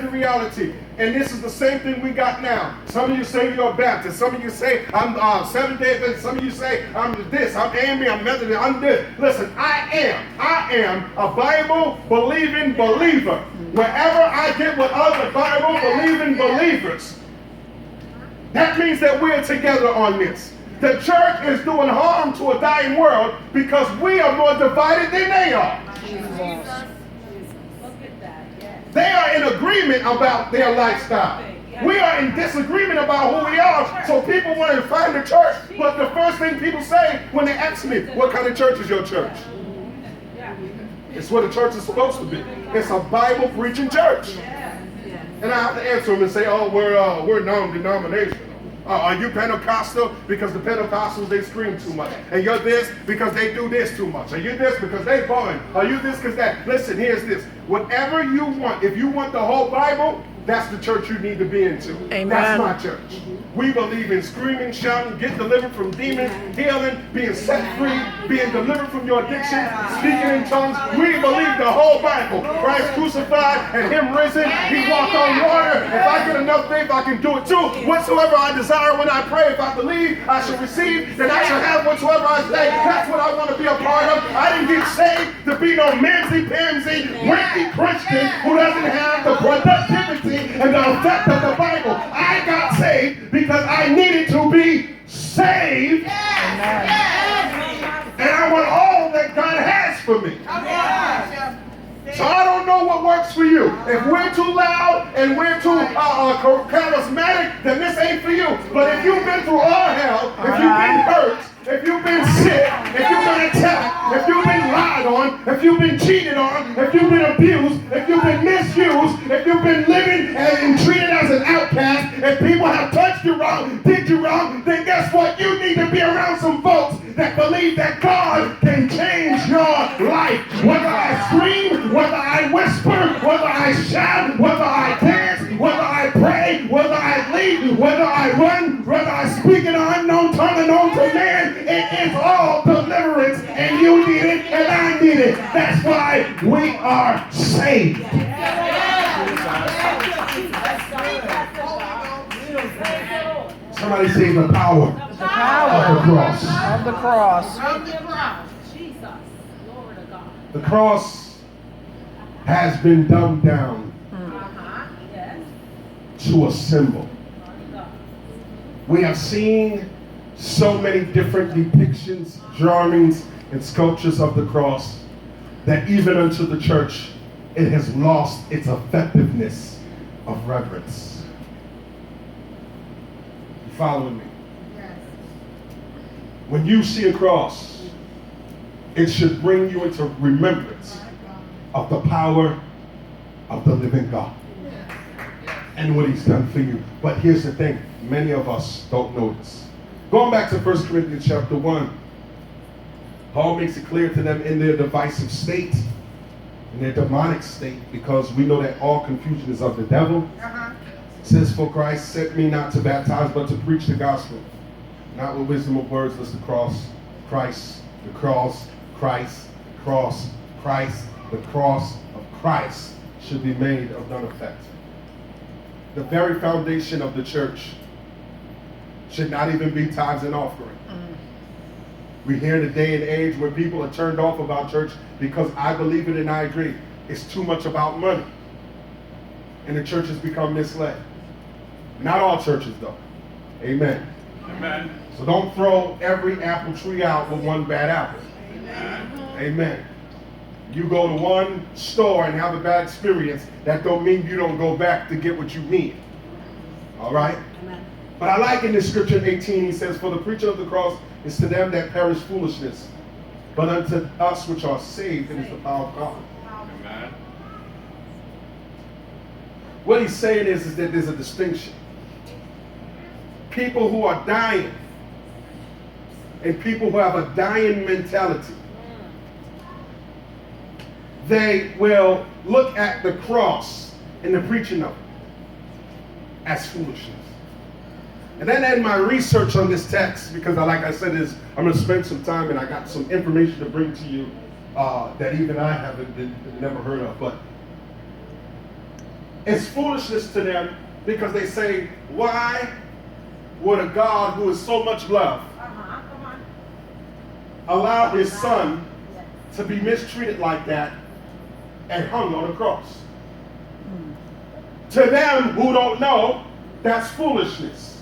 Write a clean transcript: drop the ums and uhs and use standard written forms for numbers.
the reality. And this is the same thing we got now. Some of you say you're Baptist. Some of you say I'm Seventh-day Adventist. Some of you say I'm this, I'm AME, I'm Methodist, I'm this. Listen, I am a Bible-believing believer. Wherever I get with other Bible-believing believers, that means that we're together on this. The church is doing harm to a dying world because we are more divided than they are. They are in agreement about their lifestyle. We are in disagreement about who we are. So people want to find a church, but the first thing people say when they ask me, what kind of church is your church? It's what a church is supposed to be. It's a Bible preaching church. And I have to answer them and say, oh, we're non-denominational. Are you Pentecostal? Because the Pentecostals, they scream too much. And you're this because they do this too much. Are you this because they bowling? Are you this because that? Listen, here's this. Whatever you want, if you want the whole Bible, that's the church you need to be into. Amen. That's my church. We believe in screaming, shouting, get delivered from demons, healing, being set free, being delivered from your addictions, speaking in tongues. We believe the whole Bible. Christ crucified and Him risen. He walked on water. If I get enough faith, I can do it too. Whatsoever I desire when I pray, if I believe, I shall receive, then I shall have whatsoever I say. That's what I want to be a part of. I didn't get saved to be no mamsy-pamsy, wimpy Christian who doesn't have the productivity and the effect of the Bible. I got saved because I needed to be saved. And I want all that God has for me. So I don't know what works for you. If we're too loud and we're too charismatic, then this ain't for you. But if you've been through all hell, if you've been hurt, if you've been sick, if you've been attacked, if you've been lied on, if you've been cheated on, if you've been abused, if you've been misused, if you've been living and treated as an outcast, if people have touched you wrong, did you wrong, then guess what? You need to be around some folks that believe that God can change your life. Whether I scream, whether I whisper, whether I shout, whether I dance, whether I pray, whether I lead, whether I run, whether I speak in an unknown tongue unknown to man, it is all deliverance, and you need it, and I need it. That's why we are saved. Somebody say the power of the cross. Of the cross. Jesus. Glory to God. The cross has been dumbed down to a symbol. We have seen so many different depictions, drawings, and sculptures of the cross that even unto the church, it has lost its effectiveness of reverence. You following me? Yes. When you see a cross, it should bring you into remembrance of the power of the living God and what He's done for you. But here's the thing, many of us don't notice. Going back to 1 Corinthians chapter 1, Paul makes it clear to them in their divisive state, in their demonic state, because we know that all confusion is of the devil. It says, for Christ sent me not to baptize, but to preach the gospel, not with wisdom of words, lest the cross, Christ, the cross, Christ, the cross, Christ, the cross of Christ should be made of none effect. The very foundation of the church should not even be tithes and offering. We hear in a day and age where people are turned off about church because I believe it and I agree. It's too much about money. And the church has become misled. Not all churches though. Amen. Amen. So don't throw every apple tree out with one bad apple. Amen. Amen. You go to one store and have a bad experience, that don't mean you don't go back to get what you need. All right? Amen. But I like in this scripture in 18, he says, for the preaching of the cross is to them that perish foolishness, but unto us which are saved it is the power of God. Amen. What he's saying is that there's a distinction. People who are dying and people who have a dying mentality, they will look at the cross and the preaching of it as foolishness. And then in my research on this text, because like I said, I'm going to spend some time and I got some information to bring to you that even I haven't never heard of. But It's foolishness to them because they say, why would a God who is so much love Come on. allow his son to be mistreated like that and hung on a cross? To them who don't know, that's foolishness.